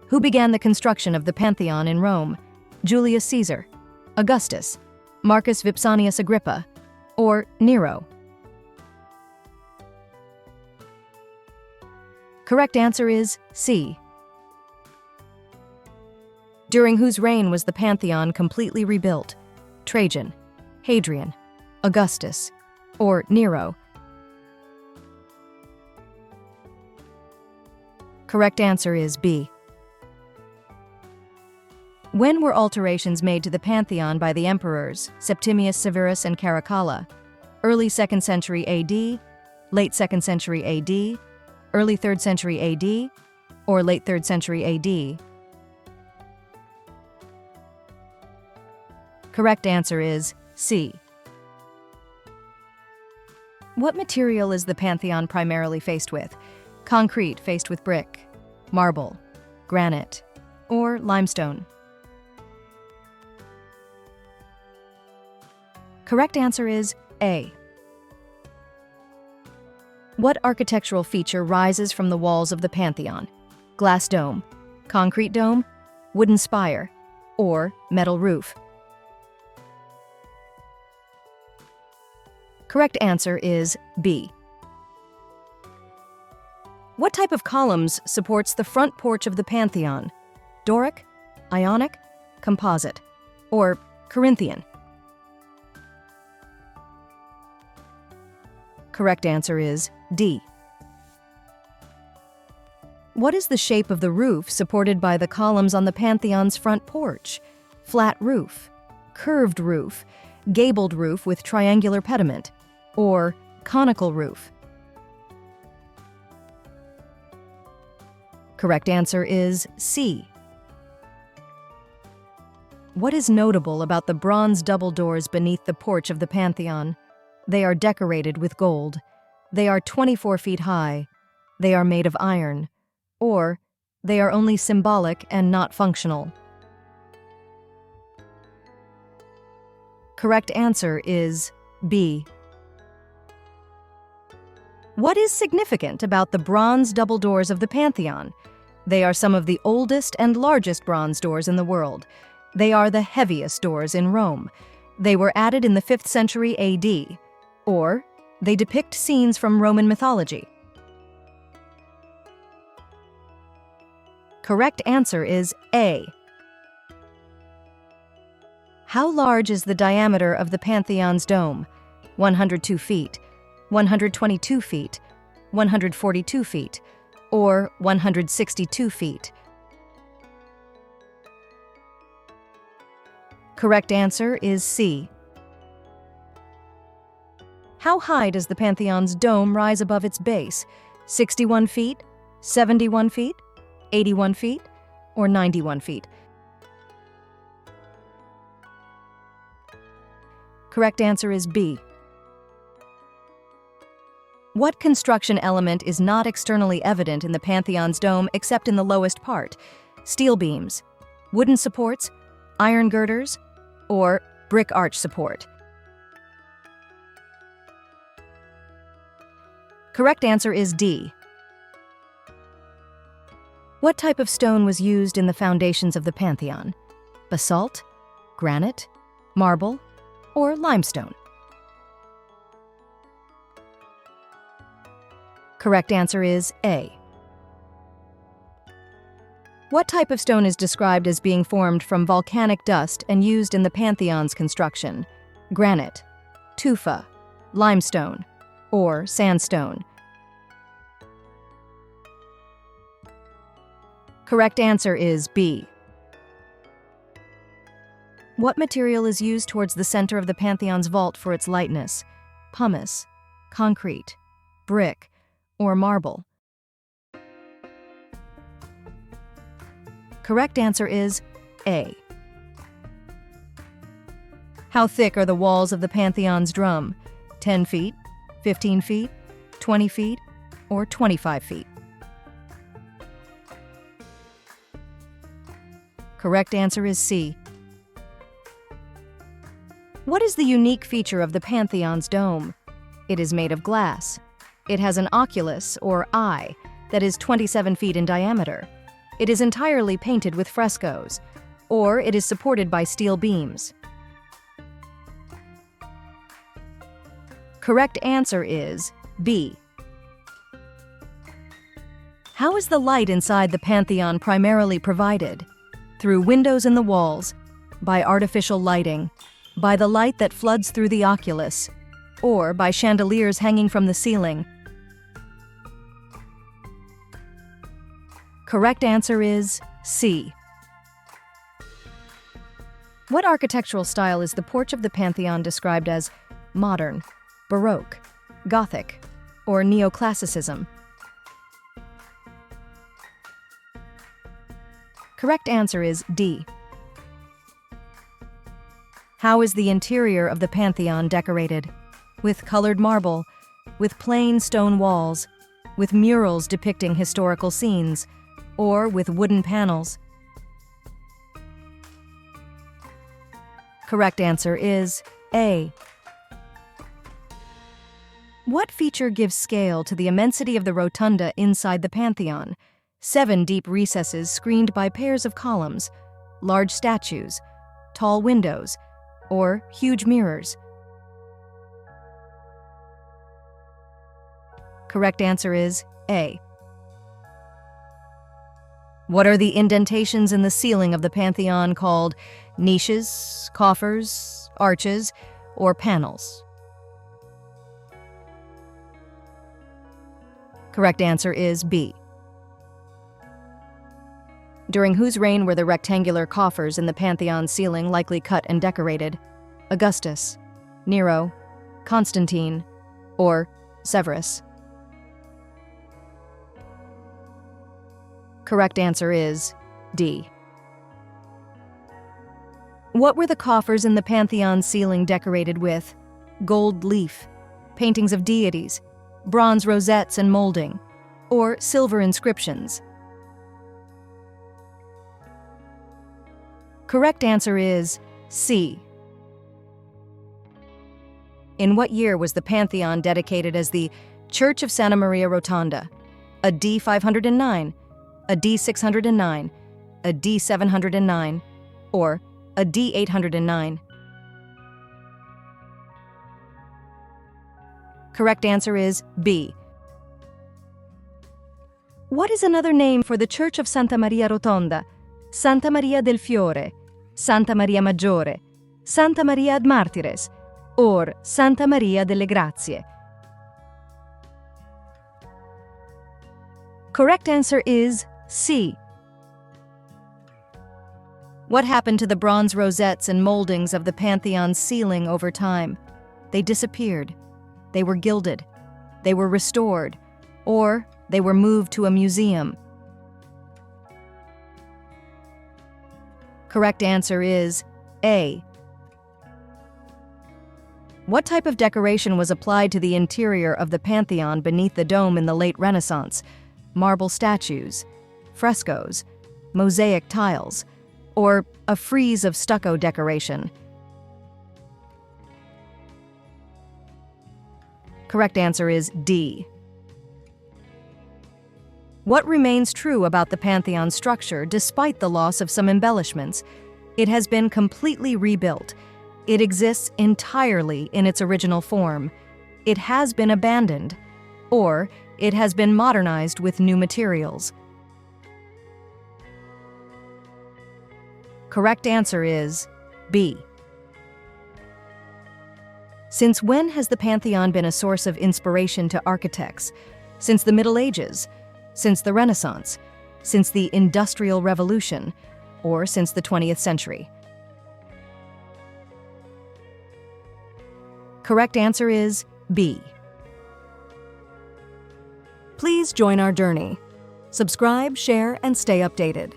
Who began the construction of the Pantheon in Rome? Julius Caesar, Augustus, Marcus Vipsanius Agrippa, or Nero? Correct answer is C. During whose reign was the Pantheon completely rebuilt? Trajan, Hadrian, Augustus, or Nero? Correct answer is B. When were alterations made to the Pantheon by the emperors Septimius Severus and Caracalla? Early 2nd century AD, late 2nd century AD, early 3rd century AD, or late 3rd century AD? Correct answer is C. What material is the Pantheon primarily faced with? Concrete faced with brick, marble, granite, or limestone? Correct answer is A. What architectural feature rises from the walls of the Pantheon? Glass dome, concrete dome, wooden spire, or metal roof? Correct answer is B. What type of columns supports the front porch of the Pantheon? Doric, Ionic, composite, or Corinthian? Correct answer is D. What is the shape of the roof supported by the columns on the Pantheon's front porch? Flat roof, curved roof, gabled roof with triangular pediment, or conical roof? Correct answer is C. What is notable about the bronze double doors beneath the porch of the Pantheon? They are decorated with gold. They are 24 feet high. They are made of iron. Or they are only symbolic and not functional. Correct answer is B. What is significant about the bronze double doors of the Pantheon? They are some of the oldest and largest bronze doors in the world. They are the heaviest doors in Rome. They were added in the 5th century AD. Or they depict scenes from Roman mythology. Correct answer is A. How large is the diameter of the Pantheon's dome? 102 feet, 122 feet, 142 feet, or 162 feet? Correct answer is C. How high does the Pantheon's dome rise above its base? 61 feet, 71 feet, 81 feet, or 91 feet? Correct answer is B. What construction element is not externally evident in the Pantheon's dome except in the lowest part? Steel beams, wooden supports, iron girders, or brick arch support? Correct answer is D. What type of stone was used in the foundations of the Pantheon? Basalt, granite, marble, or limestone? Correct answer is A. What type of stone is described as being formed from volcanic dust and used in the Pantheon's construction? Granite, tufa, limestone, or sandstone? Correct answer is B. What material is used towards the center of the Pantheon's vault for its lightness? Pumice, concrete, brick, or marble? Correct answer is A. How thick are the walls of the Pantheon's drum? 10 feet, 15 feet, 20 feet, or 25 feet? Correct answer is C. What is the unique feature of the Pantheon's dome? It is made of glass. It has an oculus, or eye, that is 27 feet in diameter. It is entirely painted with frescoes, or it is supported by steel beams. Correct answer is B. How is the light inside the Pantheon primarily provided? Through windows in the walls, by artificial lighting, by the light that floods through the oculus, or by chandeliers hanging from the ceiling? Correct answer is C. What architectural style is the porch of the Pantheon described as modern, Baroque, Gothic, or Neoclassicism? Correct answer is D. How is the interior of the Pantheon decorated? With colored marble, with plain stone walls, with murals depicting historical scenes, or with wooden panels? Correct answer is A. What feature gives scale to the immensity of the rotunda inside the Pantheon? 7 deep recesses screened by pairs of columns, large statues, tall windows, or huge mirrors? Correct answer is A. What are the indentations in the ceiling of the Pantheon called? Niches, coffers, arches, or panels? Correct answer is B. During whose reign were the rectangular coffers in the Pantheon ceiling likely cut and decorated? Augustus, Nero, Constantine, or Severus? Correct answer is D. What were the coffers in the Pantheon ceiling decorated with? Gold leaf, paintings of deities, bronze rosettes and molding, or silver inscriptions? Correct answer is C. In what year was the Pantheon dedicated as the Church of Santa Maria Rotonda? A D 509, a D 609, a D 709, or a D 809? Correct answer is B. What is another name for the Church of Santa Maria Rotonda? Santa Maria del Fiore, Santa Maria Maggiore, Santa Maria ad Martires, or Santa Maria delle Grazie? Correct answer is C. What happened to the bronze rosettes and moldings of the Pantheon's ceiling over time? They disappeared. They were gilded. They were restored. Or they were moved to a museum? Correct answer is A. What type of decoration was applied to the interior of the Pantheon beneath the dome in the late Renaissance? Marble statues, frescoes, mosaic tiles, or a frieze of stucco decoration? Correct answer is D. What remains true about the Pantheon structure despite the loss of some embellishments? It has been completely rebuilt. It exists entirely in its original form. It has been abandoned, or it has been modernized with new materials. Correct answer is B. Since when has the Pantheon been a source of inspiration to architects? Since the Middle Ages? Since the Renaissance? Since the Industrial Revolution? Or since the 20th century? Correct answer is B. Please join our journey. Subscribe, share, and stay updated.